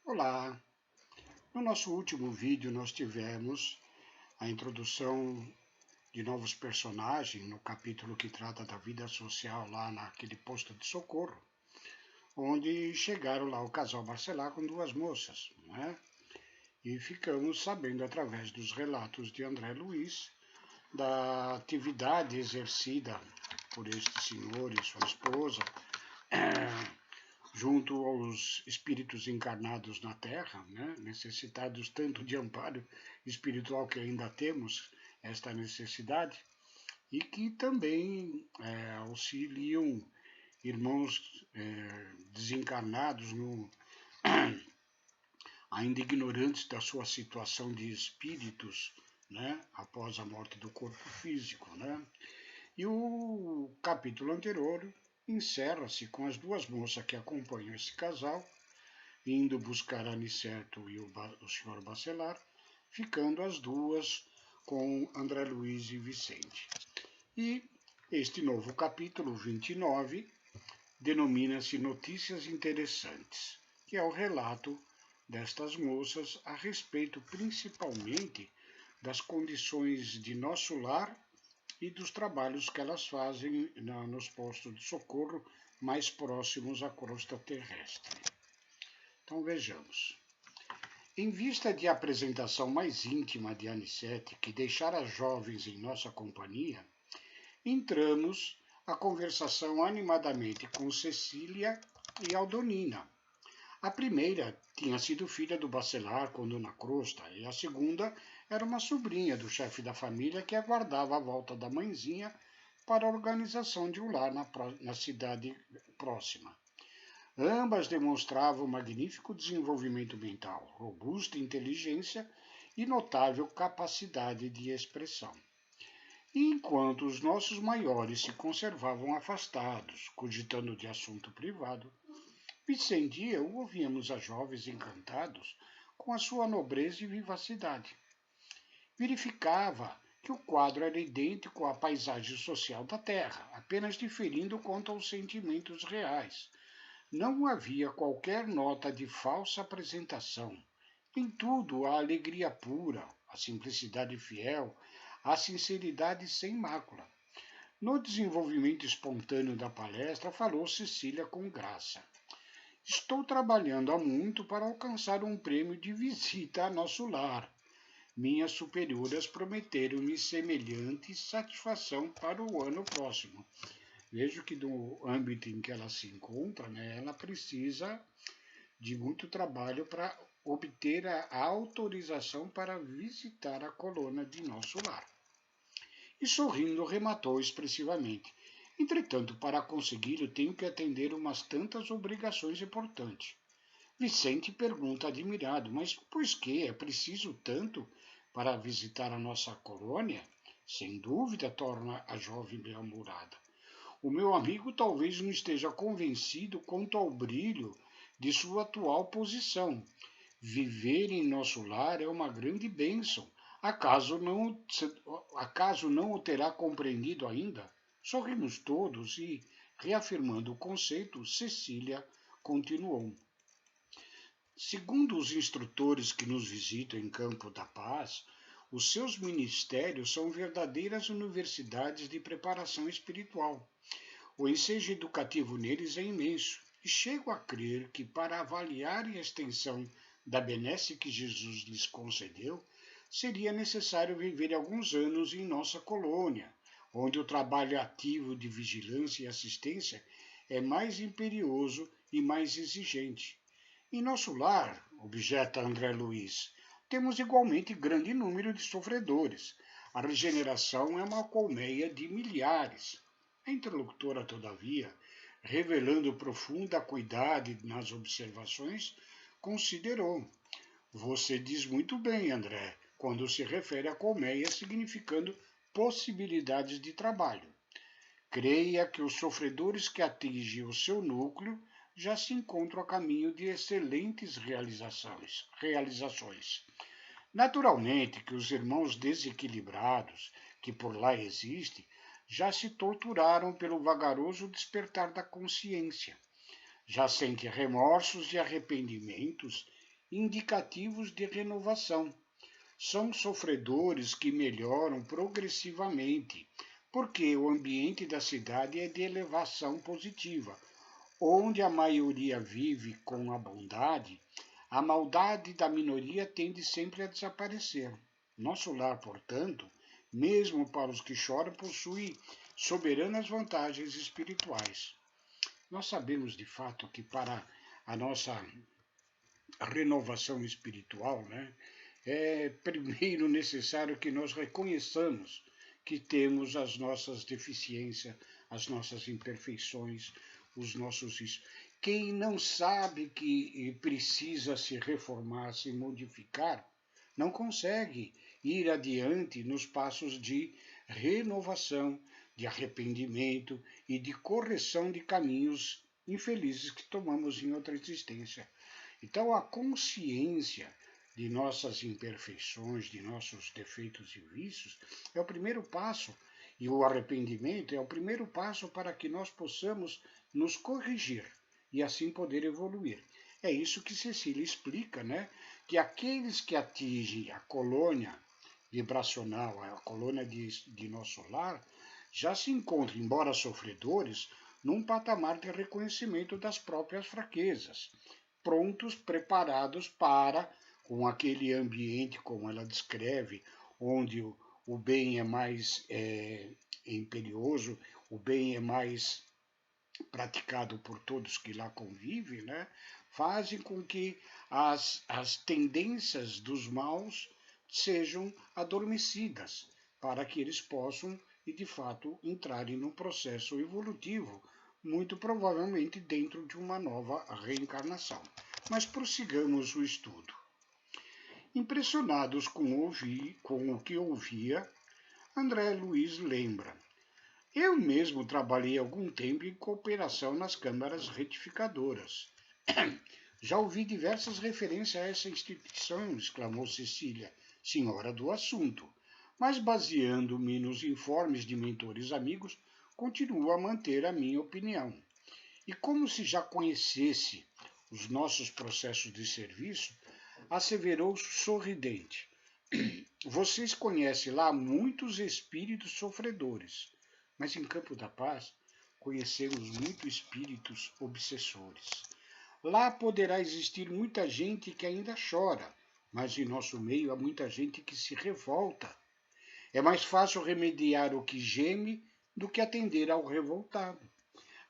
Olá! No nosso último vídeo nós tivemos a introdução de novos personagens no capítulo que trata da vida social lá naquele posto de socorro, onde chegaram lá o casal Barcelar com duas moças, não é? E ficamos sabendo através dos relatos de André Luiz da atividade exercida por este senhor e sua esposa, junto aos espíritos encarnados na Terra, né, necessitados tanto de amparo espiritual que ainda temos esta necessidade, e que também auxiliam irmãos desencarnados, ainda ignorantes da sua situação de espíritos, né, após a morte do corpo físico. Né? E o capítulo anterior encerra-se com as duas moças que acompanham esse casal, indo buscar Aniceto e o Sr. Bacelar, ficando as duas com André Luiz e Vicente. E este novo capítulo 29 denomina-se Notícias Interessantes, que é o relato destas moças a respeito principalmente das condições de nosso lar e dos trabalhos que elas fazem nos postos de socorro mais próximos à crosta terrestre. Então vejamos. Em vista de apresentação mais íntima de Anicete, que deixara as jovens em nossa companhia, entramos a conversação animadamente com Cecília e Aldonina. A primeira tinha sido filha do Bacelar quando na crosta, e a segunda era uma sobrinha do chefe da família que aguardava a volta da mãezinha para a organização de um lar na cidade próxima. Ambas demonstravam magnífico desenvolvimento mental, robusta inteligência e notável capacidade de expressão. E enquanto os nossos maiores se conservavam afastados, cogitando de assunto privado, Vicente e eu ouvíamos a jovens encantados com a sua nobreza e vivacidade. Verificava que o quadro era idêntico à paisagem social da Terra, apenas diferindo quanto aos sentimentos reais. Não havia qualquer nota de falsa apresentação. Em tudo, a alegria pura, a simplicidade fiel, a sinceridade sem mácula. No desenvolvimento espontâneo da palestra, falou Cecília com graça. Estou trabalhando há muito para alcançar um prêmio de visita a nosso lar. Minhas superioras prometeram-me semelhante satisfação para o ano próximo. Vejo que no âmbito em que ela se encontra, né, ela precisa de muito trabalho para obter a autorização para visitar a colônia de nosso lar. E sorrindo rematou expressivamente. Entretanto, para consegui-lo, tenho que atender umas tantas obrigações importantes. Vicente pergunta admirado, mas pois que é preciso tanto para visitar a nossa colônia? Sem dúvida, torna a jovem bem-humorada. O meu amigo talvez não esteja convencido quanto ao brilho de sua atual posição. Viver em nosso lar é uma grande bênção. Acaso não o terá compreendido ainda? Sorrimos todos e, reafirmando o conceito, Cecília continuou. Segundo os instrutores que nos visitam em Campo da Paz, os seus ministérios são verdadeiras universidades de preparação espiritual. O ensejo educativo neles é imenso, e chego a crer que, para avaliar a extensão da benesse que Jesus lhes concedeu, seria necessário viver alguns anos em nossa colônia, onde o trabalho ativo de vigilância e assistência é mais imperioso e mais exigente. Em nosso lar, objeta André Luiz, temos igualmente grande número de sofredores. A regeneração é uma colmeia de milhares. A interlocutora, todavia, revelando profunda acuidade nas observações, considerou. Você diz muito bem, André, quando se refere a colmeia, significando possibilidades de trabalho. Creia que os sofredores que atingem o seu núcleo já se encontram a caminho de excelentes realizações. Naturalmente que os irmãos desequilibrados que por lá existem já se torturaram pelo vagaroso despertar da consciência. Já sentem remorsos e arrependimentos indicativos de renovação. São sofredores que melhoram progressivamente, porque o ambiente da cidade é de elevação positiva, onde a maioria vive com a bondade, a maldade da minoria tende sempre a desaparecer. Nosso lar, portanto, mesmo para os que choram, possui soberanas vantagens espirituais. Nós sabemos de fato que para a nossa renovação espiritual, né, é primeiro necessário que nós reconheçamos que temos as nossas deficiências, as nossas imperfeições, os nossos. Quem não sabe que precisa se reformar, se modificar, não consegue ir adiante nos passos de renovação, de arrependimento e de correção de caminhos infelizes que tomamos em outra existência. Então, a consciência de nossas imperfeições, de nossos defeitos e vícios, é o primeiro passo, e o arrependimento é o primeiro passo para que nós possamos nos corrigir e assim poder evoluir. É isso que Cecília explica, né? Que aqueles que atingem a colônia vibracional, a colônia de nosso lar, já se encontram, embora sofredores, num patamar de reconhecimento das próprias fraquezas, prontos, preparados para, com aquele ambiente, como ela descreve, onde o bem é mais imperioso, o bem é mais praticado por todos que lá convivem, né, fazem com que as tendências dos maus sejam adormecidas, para que eles possam, e de fato, entrarem num processo evolutivo, muito provavelmente dentro de uma nova reencarnação. Mas prossigamos o estudo. Impressionados com o que ouvia, André Luiz lembra: eu mesmo trabalhei algum tempo em cooperação nas câmaras retificadoras. Já ouvi diversas referências a essa instituição, exclamou Cecília, senhora do assunto. Mas baseando-me nos informes de mentores amigos, continuo a manter a minha opinião. E como se já conhecesse os nossos processos de serviço, asseverou sorridente: vocês conhecem lá muitos espíritos sofredores, mas em Campo da Paz conhecemos muitos espíritos obsessores. Lá poderá existir muita gente que ainda chora, mas em nosso meio há muita gente que se revolta. É mais fácil remediar o que geme do que atender ao revoltado.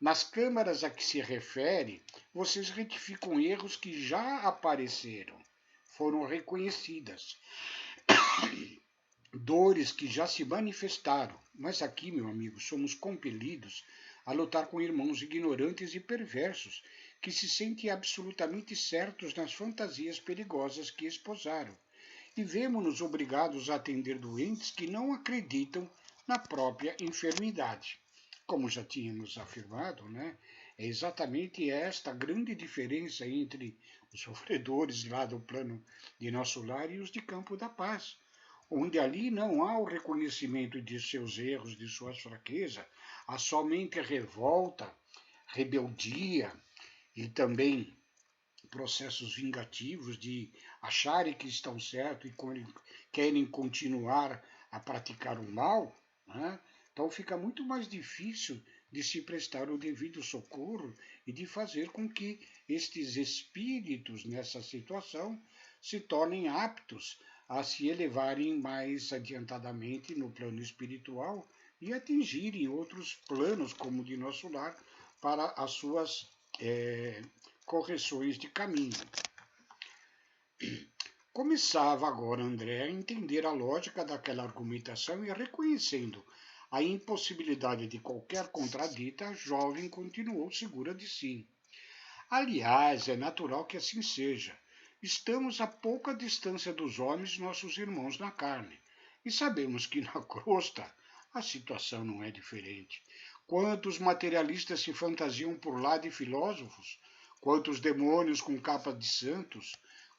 Nas câmaras a que se refere, vocês retificam erros que já apareceram, foram reconhecidas, dores que já se manifestaram. Mas aqui, meu amigo, somos compelidos a lutar com irmãos ignorantes e perversos, que se sentem absolutamente certos nas fantasias perigosas que esposaram. E vemo-nos obrigados a atender doentes que não acreditam na própria enfermidade. Como já tínhamos afirmado, né? É exatamente esta grande diferença entre os sofredores lá do plano de nosso lar e os de Campo da Paz, onde ali não há o reconhecimento de seus erros, de suas fraquezas, há somente revolta, rebeldia e também processos vingativos de acharem que estão certos e querem continuar a praticar o mal, né? Então fica muito mais difícil de se prestar o devido socorro e de fazer com que estes espíritos nessa situação se tornem aptos a se elevarem mais adiantadamente no plano espiritual e atingirem outros planos, como o de nosso lar, para as suas correções de caminho. Começava agora André a entender a lógica daquela argumentação e, reconhecendo a impossibilidade de qualquer contradita, a jovem continuou segura de si. Aliás, é natural que assim seja. Estamos a pouca distância dos homens, nossos irmãos na carne, e sabemos que na crosta a situação não é diferente. Quantos materialistas se fantasiam por lá de filósofos, quantos demônios com capa de santos,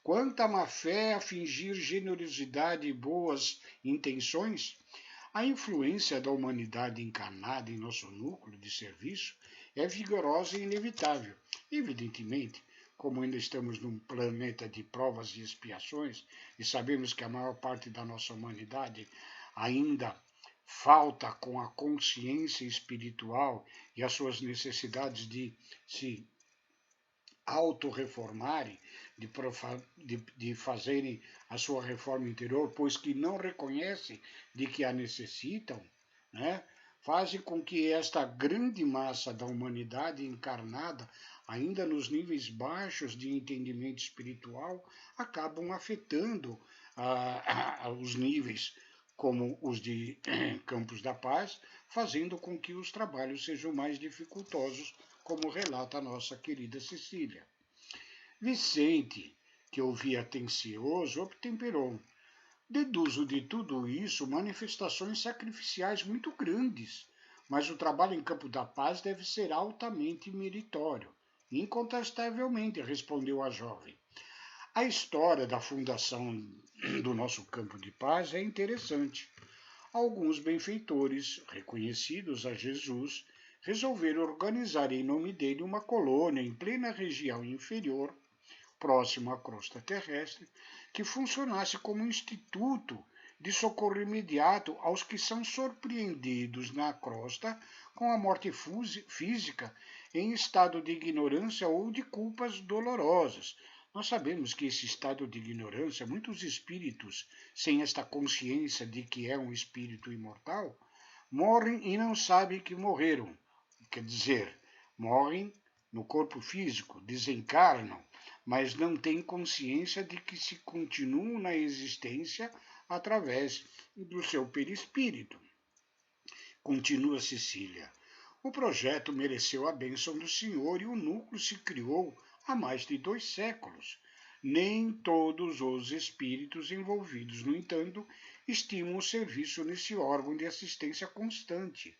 quanta má-fé a fingir generosidade e boas intenções. A influência da humanidade encarnada em nosso núcleo de serviço é vigorosa e inevitável. Evidentemente, como ainda estamos num planeta de provas e expiações, e sabemos que a maior parte da nossa humanidade ainda falta com a consciência espiritual e as suas necessidades de se autorreformarem, de fazerem a sua reforma interior, pois que não reconhecem de que a necessitam, né? Fazem com que esta grande massa da humanidade encarnada, ainda nos níveis baixos de entendimento espiritual, acabam afetando os níveis como os de Campos da Paz, fazendo com que os trabalhos sejam mais dificultosos, como relata a nossa querida Cecília. Vicente, que ouvia atencioso, obtemperou. Deduzo de tudo isso manifestações sacrificiais muito grandes, mas o trabalho em Campo da Paz deve ser altamente meritório. Incontestavelmente, respondeu a jovem. A história da fundação do nosso Campo de Paz é interessante. Alguns benfeitores, reconhecidos a Jesus, resolveram organizar em nome dele uma colônia em plena região inferior, próximo à crosta terrestre, que funcionasse como instituto de socorro imediato aos que são surpreendidos na crosta com a morte física em estado de ignorância ou de culpas dolorosas. Nós sabemos que esse estado de ignorância, muitos espíritos, sem esta consciência de que é um espírito imortal, morrem e não sabem que morreram. Quer dizer, morrem no corpo físico, desencarnam, mas não têm consciência de que se continuam na existência através do seu perispírito. Continua Cecília. O projeto mereceu a bênção do Senhor e o núcleo se criou há mais de 2 séculos. Nem todos os espíritos envolvidos, no entanto, estimam o serviço nesse órgão de assistência constante.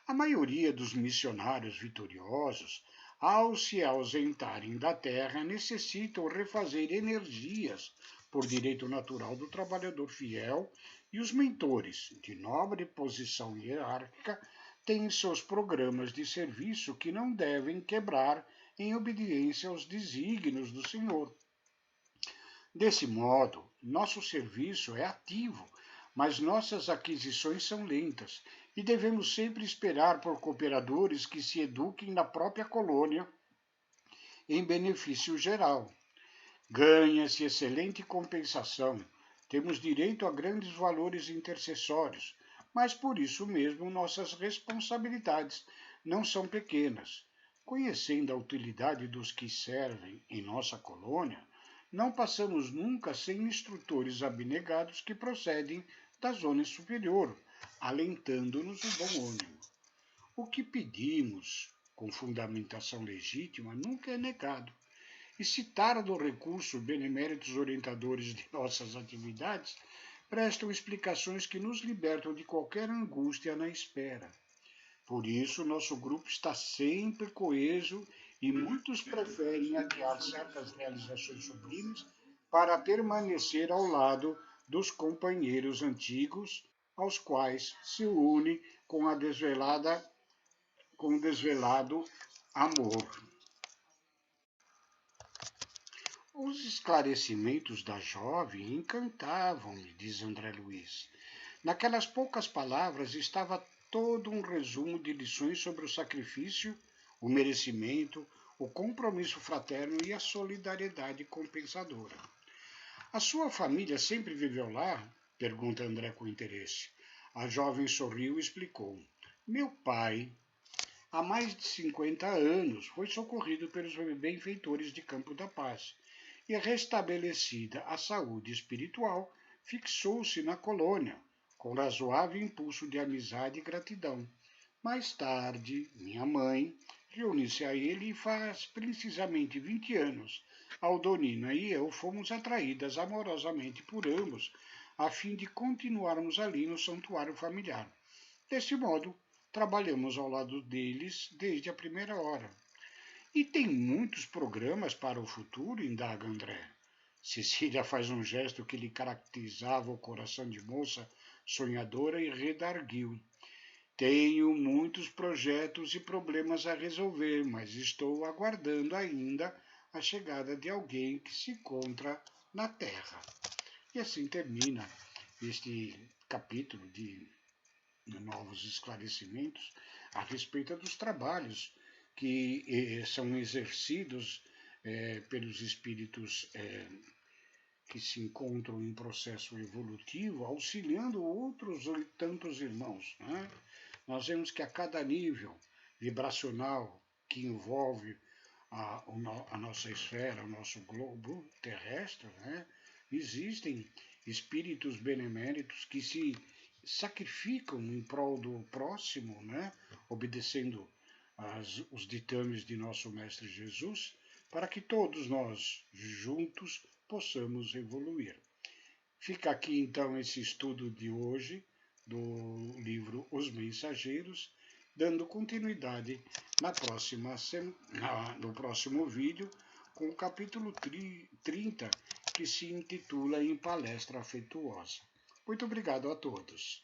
A maioria dos missionários vitoriosos, ao se ausentarem da terra, necessitam refazer energias por direito natural do trabalhador fiel, e os mentores, de nobre posição hierárquica, têm seus programas de serviço que não devem quebrar em obediência aos desígnios do Senhor. Desse modo, nosso serviço é ativo, mas nossas aquisições são lentas e devemos sempre esperar por cooperadores que se eduquem na própria colônia em benefício geral. Ganha-se excelente compensação, temos direito a grandes valores intercessórios, mas por isso mesmo nossas responsabilidades não são pequenas. Conhecendo a utilidade dos que servem em nossa colônia, não passamos nunca sem instrutores abnegados que procedem da zona superior, alentando-nos o bom ânimo. O que pedimos, com fundamentação legítima, nunca é negado. E se tarda o recurso, beneméritos orientadores de nossas atividades prestam explicações que nos libertam de qualquer angústia na espera. Por isso, nosso grupo está sempre coeso e muitos preferem adiar certas realizações sublimes para permanecer ao lado dos companheiros antigos, aos quais se une com com o desvelado amor. Os esclarecimentos da jovem encantavam-me, diz André Luiz. Naquelas poucas palavras estava todo um resumo de lições sobre o sacrifício, o merecimento, o compromisso fraterno e a solidariedade compensadora. A sua família sempre viveu lá? Pergunta André com interesse. A jovem sorriu e explicou. Meu pai, há mais de 50 anos, foi socorrido pelos benfeitores de Campo da Paz e, restabelecida a saúde espiritual, fixou-se na colônia, com razoável impulso de amizade e gratidão. Mais tarde, minha mãe reuniu-se a ele e faz precisamente 20 anos. Aldonina e eu fomos atraídas amorosamente por ambos, a fim de continuarmos ali no santuário familiar. Desse modo, trabalhamos ao lado deles desde a primeira hora. E tem muitos programas para o futuro, indaga André. Cecília faz um gesto que lhe caracterizava o coração de moça sonhadora e redarguiu. Tenho muitos projetos e problemas a resolver, mas estou aguardando ainda a chegada de alguém que se encontra na Terra. E assim termina este capítulo de novos esclarecimentos a respeito dos trabalhos que são exercidos pelos espíritos que se encontram em processo evolutivo, auxiliando outros tantos irmãos. Né? Nós vemos que a cada nível vibracional que envolve a nossa esfera, o nosso globo terrestre, né? Existem espíritos beneméritos que se sacrificam em prol do próximo, né? Obedecendo os ditames de nosso Mestre Jesus, para que todos nós, juntos, possamos evoluir. Fica aqui então esse estudo de hoje do livro Os Mensageiros, dando continuidade no próximo vídeo com o capítulo 30, que se intitula Em Palestra Afetuosa. Muito obrigado a todos.